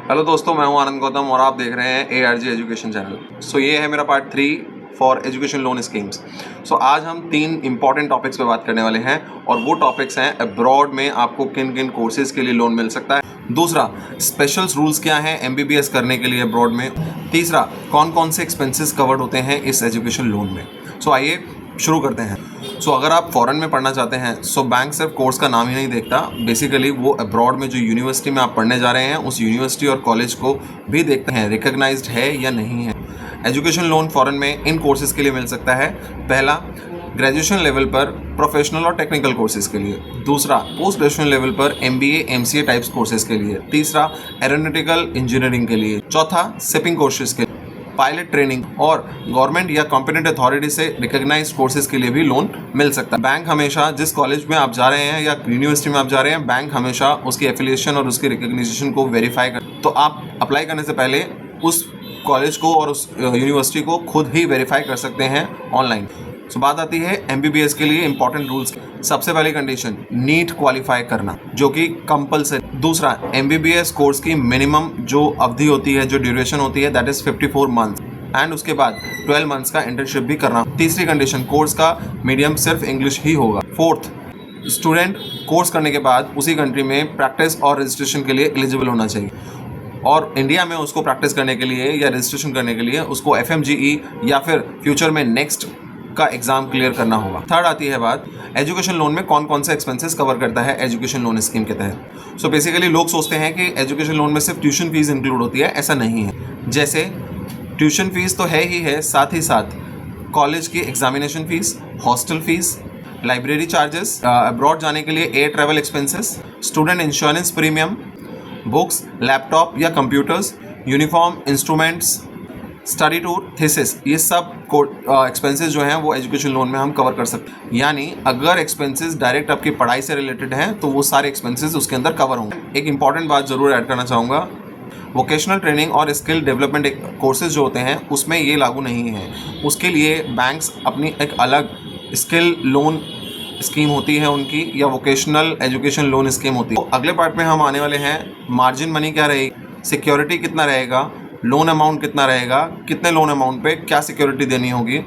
Hello दोस्तों, मैं हूं आनंद गौतम और आप देख रहे हैं ARG एजुकेशन चैनल। सो ये है मेरा part 3 for education loan schemes. So आज हम 3 इंपॉर्टेंट टॉपिक्स पे बात करने वाले हैं और वो टॉपिक्स हैं अब्रॉड में आपको किन किन कोर्सेज के लिए लोन मिल सकता है। दूसरा, स्पेशल रूल्स क्या हैं MBBS करने के लिए अब्रॉड में। तीसरा, कौन कौन से एक्सपेंसेस कवर्ड होते हैं इस एजुकेशन लोन में। सो आइए शुरू करते हैं। सो अगर आप फॉरेन में पढ़ना चाहते हैं, सो बैंक सिर्फ कोर्स का नाम ही नहीं देखता, बेसिकली वो अब्रॉड में जो यूनिवर्सिटी में आप पढ़ने जा रहे हैं उस यूनिवर्सिटी और कॉलेज को भी देखते हैं रिकॉग्नाइज्ड है या नहीं है। एजुकेशन लोन फॉरेन में इन कोर्सेज के लिए मिल सकता है। पहला, ग्रेजुएशन लेवल पर प्रोफेशनल और टेक्निकल कोर्सेज के लिए। दूसरा, पोस्ट ग्रेजुएशन लेवल पर MBA MCA टाइप्स कोर्सेज के लिए। तीसरा, एरोनॉटिकल इंजीनियरिंग के लिए। चौथा, शिपिंग कोर्सेज के लिए। पायलट ट्रेनिंग और गवर्नमेंट या कॉम्पिटेंट अथॉरिटी से रिकॉग्नाइज्ड कोर्सेज के लिए भी लोन मिल सकता है। बैंक हमेशा जिस कॉलेज में आप जा रहे हैं या यूनिवर्सिटी में आप जा रहे हैं, बैंक हमेशा उसकी एफिलिएशन और उसकी रिकॉग्निशन को वेरीफाई कर, तो आप अप्लाई करने से पहले उस कॉलेज को और उस यूनिवर्सिटी को खुद ही वेरीफाई कर सकते हैं ऑनलाइन। सो बात आती है MBBS के लिए इंपॉर्टेंट रूल्स। सबसे पहली कंडीशन, नीट क्वालिफाई करना, जो कि कंपलसरी। दूसरा, MBBS कोर्स की मिनिमम जो अवधि होती है, जो ड्यूरेशन होती है, दैट इज 54 मंथ एंड उसके बाद 12 मंथ्स का इंटर्नशिप भी करना। तीसरी कंडीशन, कोर्स का मीडियम सिर्फ इंग्लिश ही होगा। फोर्थ, स्टूडेंट कोर्स करने के बाद उसी कंट्री में प्रैक्टिस और रजिस्ट्रेशन के लिए एलिजिबल होना चाहिए और इंडिया में उसको प्रैक्टिस करने के लिए या रजिस्ट्रेशन करने के लिए उसको FMGE या फिर फ्यूचर में नेक्स्ट का एग्जाम क्लियर करना होगा। थर्ड आती है बात, एजुकेशन लोन में कौन कौन से एक्सपेंसेस कवर करता है एजुकेशन लोन स्कीम के तहत। सो बेसिकली लोग सोचते हैं कि एजुकेशन लोन में सिर्फ ट्यूशन फीस इंक्लूड होती है, ऐसा नहीं है। जैसे ट्यूशन फीस तो है ही है, साथ ही साथ कॉलेज की examination fees, hostel fees, library charges, abroad जाने के लिए air travel expenses, student insurance premium, books, laptop या computers, uniform, instruments, study tour, thesis, ये सब एक्सपेंसेस जो हैं वो एजुकेशन लोन में हम कवर कर सकते हैं। यानी अगर एक्सपेंसेस डायरेक्ट आपकी पढ़ाई से रिलेटेड हैं तो वो सारे एक्सपेंसेस उसके अंदर कवर होंगे। एक इंपॉर्टेंट बात ज़रूर ऐड करना चाहूँगा, वोकेशनल ट्रेनिंग और स्किल डेवलपमेंट कोर्सेज जो होते हैं उसमें ये लागू नहीं है। उसके लिए बैंक्स अपनी एक अलग स्किल लोन स्कीम होती है उनकी, या वोकेशनल एजुकेशन लोन स्कीम होती है। तो अगले पार्ट में हम आने वाले हैं, मार्जिन मनी क्या रहेगी, सिक्योरिटी कितना रहेगा, लोन अमाउंट कितना रहेगा, कितने लोन अमाउंट पे क्या सिक्योरिटी देनी होगी,